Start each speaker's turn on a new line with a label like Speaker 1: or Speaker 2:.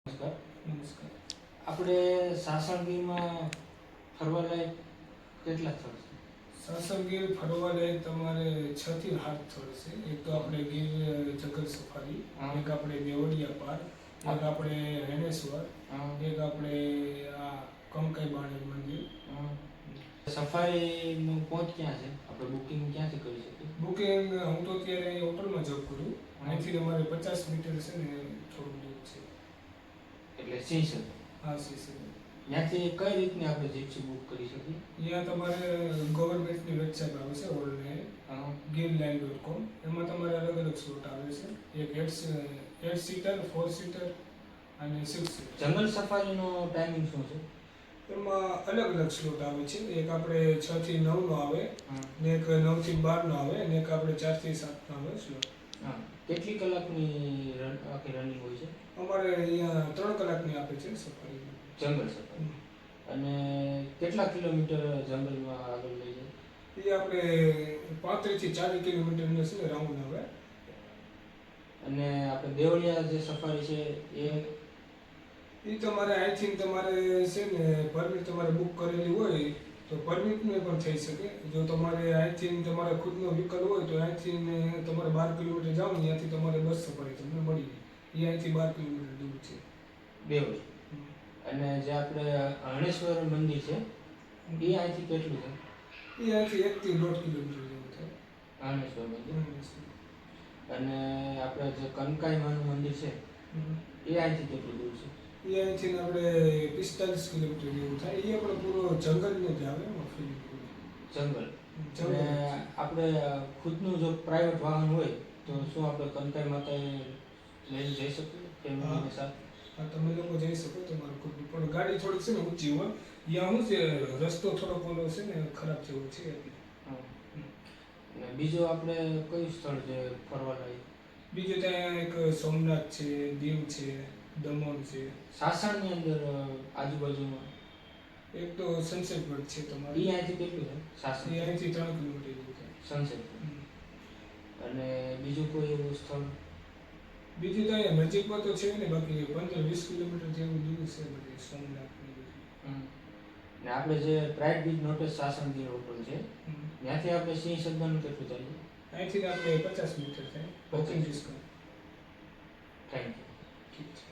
Speaker 1: નમસ્કાર.
Speaker 2: નમસ્કાર.
Speaker 1: આપણે સાસણગીરમાં ફરવા લાયક કેટલા સ્થળ છે?
Speaker 2: સાસણગીર ફરવા લાયક તમારે 6 થી 7 સ્થળ છે. એક તો આપણે ગીર જંગલ સફારી,
Speaker 1: હા.
Speaker 2: એક આપણે દેવળિયા પાર્ક, એક આપણે રેણેશ્વર,
Speaker 1: હા.
Speaker 2: એક આપણે આ કંકાઈ બાણેર મંદિર.
Speaker 1: સફારીનું પહોંચ ક્યાં છે? આપણે બુકિંગ ક્યાંથી કરી શકીએ?
Speaker 2: બુકિંગ હું તો અત્યારે હોટલમાં જોબ કરું.
Speaker 1: હા.
Speaker 2: અહીંથી અમારે 50 મીટર છે ને થોડું દૂર છે.
Speaker 1: એટલે સિંહસદ.
Speaker 2: હા, સીસી.
Speaker 1: ત્યાંથી કઈ રીતની આપણે જીપ્સી બુક કરી શકીએ?
Speaker 2: અહીંયા તમારે ગવર્મેન્ટની વેબસાઇટ આવે છે ઓનલાઈન
Speaker 1: હા.
Speaker 2: girline.com. એમાં તમારે અલગ અલગ સ્લોટ આવે છે. એક 8 સીટર, 4 સીટર અને 6 સીટર.
Speaker 1: જંગલ સફારીનો ટાઈમિંગ શું છે?
Speaker 2: એમાં અલગ અલગ સ્લોટ આવે છે. એક આપણે 6 થી 9 નો આવે,
Speaker 1: હા.
Speaker 2: ને એક 9 થી 12 નો આવે, ને એક આપણે 4 થી 7 નો આવે સ્લોટ.
Speaker 1: હા. કેટલી કલાકની આખી રનિંગ હોય છે?
Speaker 2: અમારે અહીંયા 3 કલાકની આપે છે સફારી.
Speaker 1: જંગલ સફારી. અને કેટલા કિલોમીટર જંગલમાં આગળ લઈ જાય?
Speaker 2: એ આપણે 35 થી 40 કિલોમીટરનો છે રાઉન્ડ આવે.
Speaker 1: અને આપણે દેવળિયા જે સફારી છે એ
Speaker 2: તમારે આઈ થિંક તમારે છે ને પરમિટ તમારે બુક કરેલી હોય તો પરમિટનું પણ થઈ શકે. જો તમારે આઈ થિંક તમારે ખુદનો વ્હીકલ હોય તો અહીંથી તમારે 12 કિલોમીટર જાઓ ને ત્યાંથી તમારે બસ સફારી તમને મળી જાય. એ અહીંથી 12 કિલોમીટર દૂર છે.
Speaker 1: દેવળી. અને જે આપણે હરણેશ્વર મંદિર છે એ અહીંથી કેટલું છે?
Speaker 2: એ અહીંથી 1 થી 1.5 કિલોમીટર જેવું થાય.
Speaker 1: હરણેશ્વર મંદિર. અને આપણે જે કનકાઈ માનું મંદિર છે એ અહીંથી કેટલું દૂર છે?
Speaker 2: એ અહીંથી આપણે 45 કિલોમીટર જેવું થાય. એ આપણે પૂરો જંગલનો જ આવે એમાં ફીલિંગ પૂરી.
Speaker 1: જંગલ.
Speaker 2: જંગલ.
Speaker 1: અને આપણે ખુદનું જો પ્રાઇવેટ વાહન હોય તો શું આપણે કનકાઈ માતાએ લઈને જઈ શકીએ ફેમિલીની સાથે?
Speaker 2: હા, તમે લોકો જઈ શકો તમારું ખુદ. પણ ગાડી થોડીક છે ને ઊંચી હોય. ત્યાં શું છે રસ્તો થોડોક ઓલો છે ને ખરાબ જેવો છે એટલે.
Speaker 1: હા. અને બીજું આપણે કયું સ્થળ છે ફરવા લાયક?
Speaker 2: બીજું ત્યાં એક સોમનાથ છે, દીવ છે, દમણ છે.
Speaker 1: સાસણની અંદર આજુબાજુમાં
Speaker 2: એક તો સનસેટ વર્લ્ડ છે તમારે.
Speaker 1: એ અહીંથી કેટલું છે સાસણ?
Speaker 2: એ અહીંથી 3 કિલોમીટર જેવું થાય.
Speaker 1: સનસેટ. અને બીજું કોઈ એવું સ્થળ?
Speaker 2: બીજું તો અહીંયા નજીકમાં તો છે ને, બાકી 15-20 કિલોમીટર જેવું દૂર છે બધી સોમનાથ ને બધું.
Speaker 1: ને આપણે જે પ્રાઇડ બીચ નોટિસ સાસણગીર હોટલ છે ત્યાંથી આપણે સિંહ સદનનું કેટલું થાય?
Speaker 2: અહીંથી આપણે 50 મીટર થાય. Walking distance.
Speaker 1: Thank you.
Speaker 2: ઠીક છે.